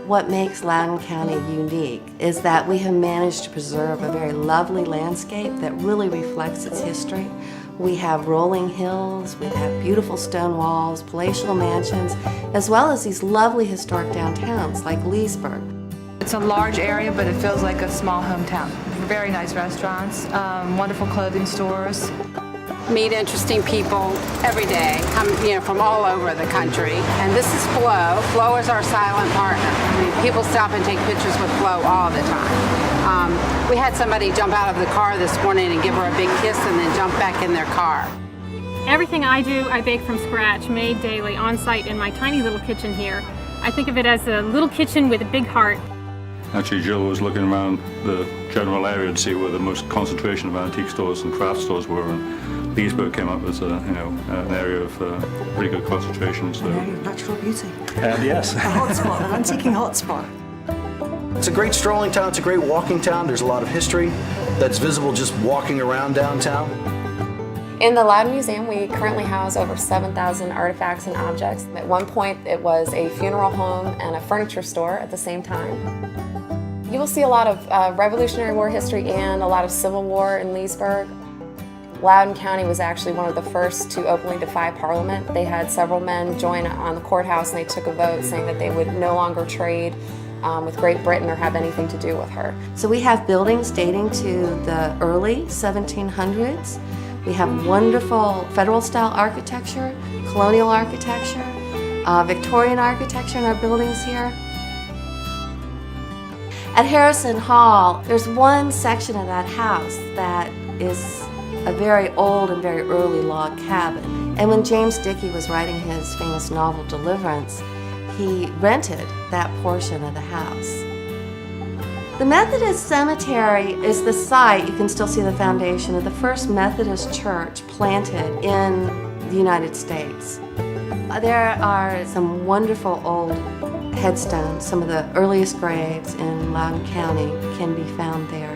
What makes Loudoun County unique is that we have managed to preserve a very lovely landscape that really reflects its history. We have rolling hills, we have beautiful stone walls, palatial mansions, as well as these lovely historic downtowns like Leesburg. It's a large area, but it feels like a small hometown. Very nice restaurants, wonderful clothing stores. Meet interesting people every day, come from all over the country. And this is Flo. Flo is our silent partner. I mean, people stop and take pictures with Flo all the time. We had somebody jump out of the car this morning and give her a big kiss and then jump back in their car. Everything I do, I bake from scratch, made daily, on site in my tiny little kitchen here. I think of it as a little kitchen with a big heart. Actually, Jill was looking around the general area to see where the most concentration of antique stores and craft stores were, and Leesburg came up as an area of pretty good concentration. So. An area of natural beauty. Yes. A hotspot, an antiquing hotspot. It's a great strolling town, it's a great walking town. There's a lot of history that's visible just walking around downtown. In the Loudoun Museum, we currently house over 7,000 artifacts and objects. At one point, it was a funeral home and a furniture store at the same time. You will see a lot of Revolutionary War history and a lot of Civil War in Leesburg. Loudoun County was actually one of the first to openly defy Parliament. They had several men join on the courthouse and they took a vote saying that they would no longer trade with Great Britain or have anything to do with her. So we have buildings dating to the early 1700s. We have wonderful federal-style architecture, colonial architecture, Victorian architecture in our buildings here. At Harrison Hall, there's one section of that house that is a very old and very early log cabin. And when James Dickey was writing his famous novel Deliverance, he rented that portion of the house. The Methodist Cemetery is the site, you can still see the foundation, of the first Methodist church planted in the United States. There are some wonderful old headstones. Some of the earliest graves in Loudoun County can be found there.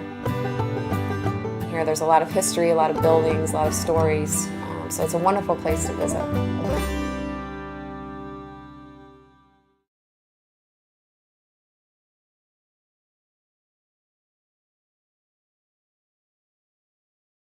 Here there's a lot of history, a lot of buildings, a lot of stories, so it's a wonderful place to visit.